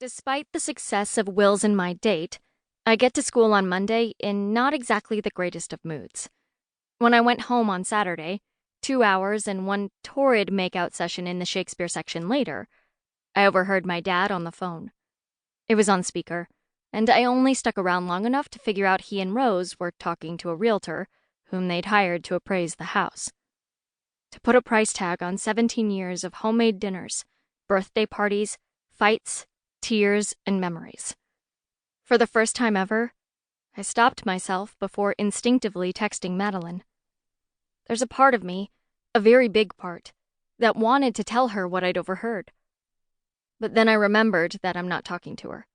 Despite the success of Will's and my date, I get to school on Monday in not exactly the greatest of moods. When I went home on Saturday, 2 hours and one torrid makeout session in the Shakespeare section later, I overheard my dad on the phone. It was on speaker, and I only stuck around long enough to figure out he and Rose were talking to a realtor whom they'd hired to appraise the house. To put a price tag on 17 years of homemade dinners, birthday parties, fights, tears, and memories. For the first time ever, I stopped myself before instinctively texting Madeline. There's a part of me, a very big part, that wanted to tell her what I'd overheard. But then I remembered that I'm not talking to her,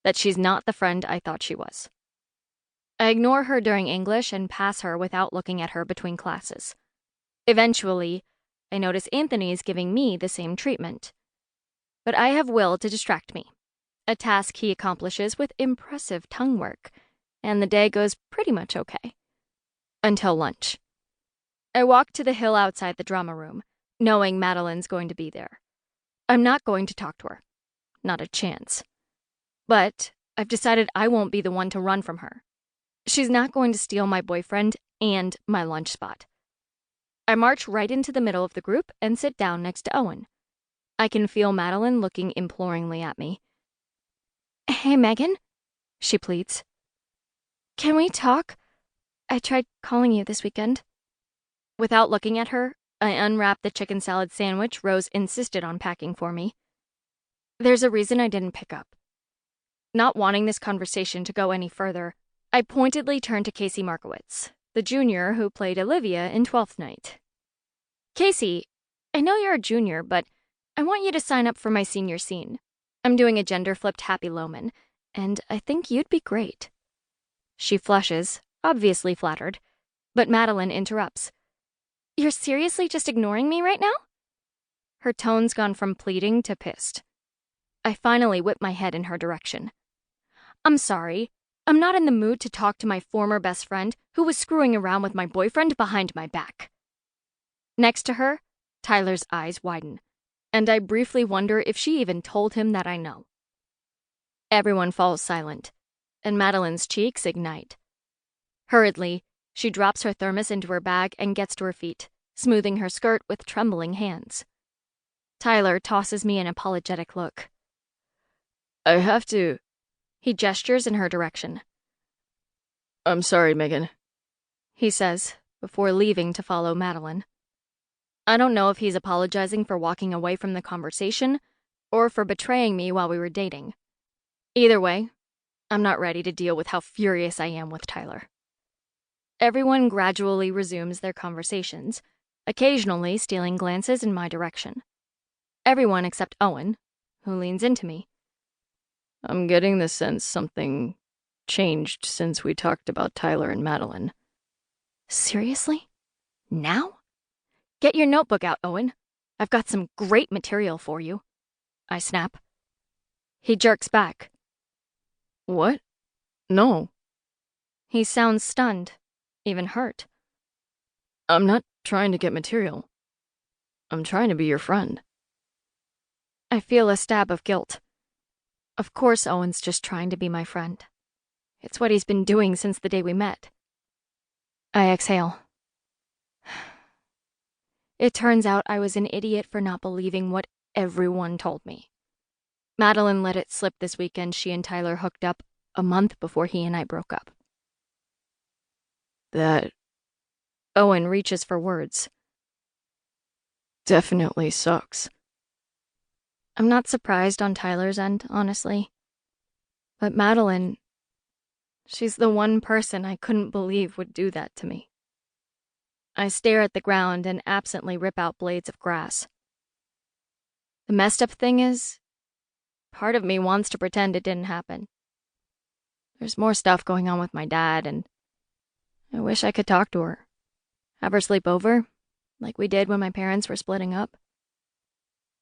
that she's not the friend I thought she was. I ignore her during English and pass her without looking at her between classes. Eventually, I notice Anthony's giving me the same treatment. But I have Will to distract me, a task he accomplishes with impressive tongue work, and the day goes pretty much okay. Until lunch. I walk to the hill outside the drama room, knowing Madeline's going to be there. I'm not going to talk to her. Not a chance. But I've decided I won't be the one to run from her. She's not going to steal my boyfriend and my lunch spot. I march right into the middle of the group and sit down next to Owen. I can feel Madeline looking imploringly at me. "Hey, Megan," she pleads. "Can we talk? I tried calling you this weekend." Without looking at her, I unwrap the chicken salad sandwich Rose insisted on packing for me. There's a reason I didn't pick up. Not wanting this conversation to go any further, I pointedly turn to Casey Markowitz, the junior who played Olivia in 12th Night. "Casey, I know you're a junior, but I want you to sign up for my senior scene. I'm doing a gender-flipped Happy Loman, and I think you'd be great." She flushes, obviously flattered, but Madeline interrupts. "You're seriously just ignoring me right now?" Her tone's gone from pleading to pissed. I finally whip my head in her direction. "I'm sorry. I'm not in the mood to talk to my former best friend who was screwing around with my boyfriend behind my back." Next to her, Tyler's eyes widen, and I briefly wonder if she even told him that I know. Everyone falls silent, and Madeline's cheeks ignite. Hurriedly, she drops her thermos into her bag and gets to her feet, smoothing her skirt with trembling hands. Tyler tosses me an apologetic look. "I have to..." He gestures in her direction. "I'm sorry, Megan," he says, before leaving to follow Madeline. I don't know if he's apologizing for walking away from the conversation or for betraying me while we were dating. Either way, I'm not ready to deal with how furious I am with Tyler. Everyone gradually resumes their conversations, occasionally stealing glances in my direction. Everyone except Owen, who leans into me. "I'm getting the sense something changed since we talked about Tyler and Madeline." "Seriously? Now? Get your notebook out, Owen. I've got some great material for you," I snap. He jerks back. "What? No." He sounds stunned, even hurt. "I'm not trying to get material. I'm trying to be your friend." I feel a stab of guilt. Of course Owen's just trying to be my friend. It's what he's been doing since the day we met. I exhale. It turns out I was an idiot for not believing what everyone told me. Madeline let it slip this weekend she and Tyler hooked up a month before he and I broke up. "That..." Owen reaches for words. "Definitely sucks." I'm not surprised on Tyler's end, honestly. But Madeline, she's the one person I couldn't believe would do that to me. I stare at the ground and absently rip out blades of grass. The messed up thing is, part of me wants to pretend it didn't happen. There's more stuff going on with my dad, and I wish I could talk to her. Have her sleep over, like we did when my parents were splitting up.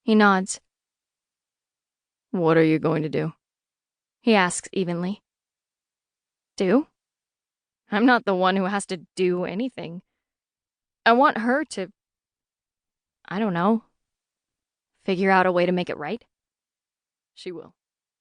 He nods. "What are you going to do?" He asks evenly. Do? I'm not the one who has to do anything. I want her to, I don't know, figure out a way to make it right. "She will."